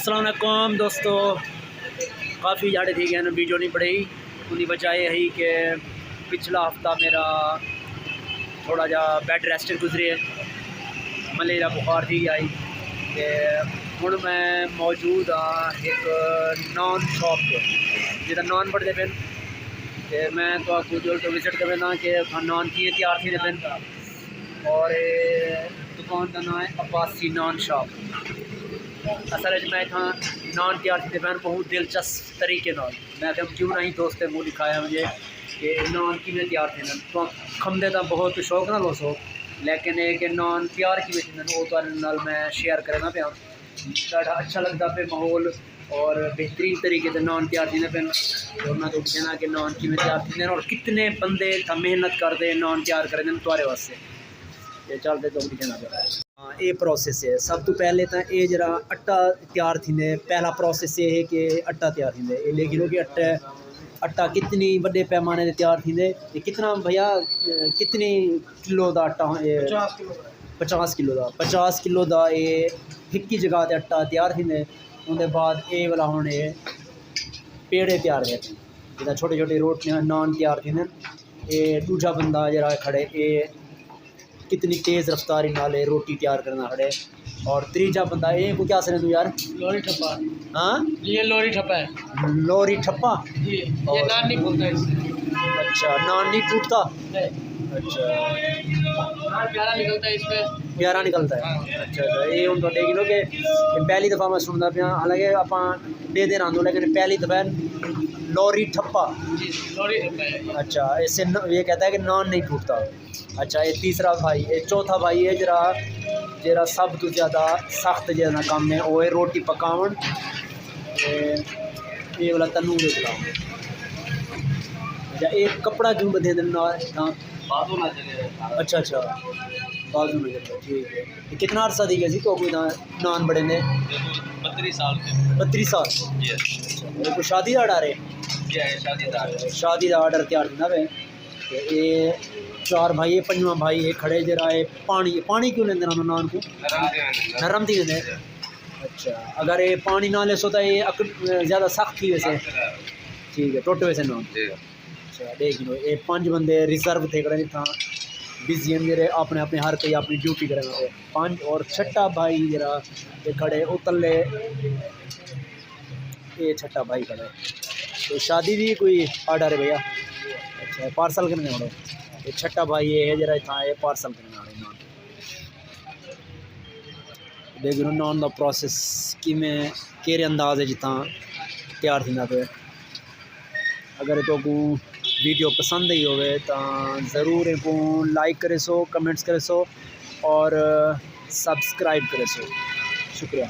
अस्सलाम वालेकुम दोस्तों, काफ़ी जाड़े थी गए वीडियो नहीं पड़ी। उनकी वजह यह है कि पिछला हफ्ता मेरा थोड़ा जा बैड रेस्ट गुजरे, मलेरिया बुखार थी आई ते हुण मैं मौजूद हाँ एक नॉन शॉप जिदा नॉन बढ़ते पे ते मैं तो विजिट कर देना कि नॉन किए तैयार थी पे और दुकान का नाम है अब्बासी नॉन शॉप। असल मैं इतना नान तैयार थे पैन बहुत दिलचस्प तरीके नाल मैं क्यों नहीं दोस्त मुँह दिखाया मुझे कि नान कि तैयार थे तो खमदे तो बहुत शौक ना लो सो, लेकिन एक नान तैयार कि वो मैं शेयर करना पाया। बड़ा अच्छा लगता पे माहौल और बेहतरीन तरीके से नान तैयार थे पे और मैं तो कहना कि नान कि तैयार थे और कितने बंदे मेहनत करते नान तैयार करें तुरे वास्ते चलते तो कहना पे। हाँ ये प्रोसेस है। सब तो पहले तो ये जरा आटा तैयार थी पहला प्रोसेस ये है कि आटा तैयार थी ये लेकिन कि आटा कितनी बड़े पैमाने से तैयार थी कितना भैया कितनी किलो का आटा 50 किलो का 50 किलो का ये एक ही जगह से आटा तैयार थी। उनके बाद ये वाला हम ये पेड़े तैयार करते जिदा छोटे छोटे रोटियां नान तैयार थी। ये दूजा बंदा जरा खड़े ये कितनी तेज़ रफ्तारी नाल रोटी तैयार करना खड़े और तीजा बंदा ये को क्या सर तू यार लोरी ठप्पा। हाँ ये लोरी ठप्पा है। लोरी ठप्पा ये नान नहीं खुलता इससे। अच्छा नान नहीं टूटता। अच्छा नान प्यारा निकलता है इसमें प्यारा निकलता है। अच्छा अच्छा ये हम तो लो कि पहली दफ़ा मैं सुनता पाया हालांकि आप दे देना आंदो लेकिन पहली दफ़ा लोरी ठप्पा। लोरी ठप्पा है। अच्छा इससे ये कहता है कि नान नहीं टूटता। अच्छा ये तीसरा भाई ये चौथा भाई है जरा जरा सब तो ज़्यादा सख्त जना काम है वो है रोटी पकावन ये वाला तनूर चलाओ। अच्छा एक कपड़ा क्यों बधे देना बाजू ना चले। अच्छा अच्छा बाजू में चलता ठीक है। ये कितना अर्सा दी गई तो कोई नान बड़े ने 32 साल 32 साल कोई शादी का ऑर्डर है शादी का ऑर्डर तैयार थी ना वे ये चार भाई है पंजवा भाई है खड़े जरा है पानी क्यों लेंदे ना नान को नरम थी देंदे। अच्छा अगर ये पानी ना ले सोता ये ज़्यादा सख्त थी वैसे ठीक है टोटे वैसे नान। अच्छा देख लो ये 5 बंदे रिजर्व थे खड़े था बिजी हैं जरे अपने अपने हर कोई अपनी ड्यूटी करेंगे पे 5 और छठा भाई जरा ये खड़े उतले ये छठा भाई खड़े तो शादी भी कोई ऑर्डर है भैया। अच्छा पार्सल करने वाले ये छठा भाई ये है जरा था ये पार्सल करने वाले नान देख लो नान का प्रोसेस कि मैं केरे अंदाज है जितना तैयार थी पे। अगर तो को वीडियो पसंद ही होवे तो ज़रूर इनको लाइक करे सो कमेंट्स करे सो और सब्सक्राइब करे सो। शुक्रिया।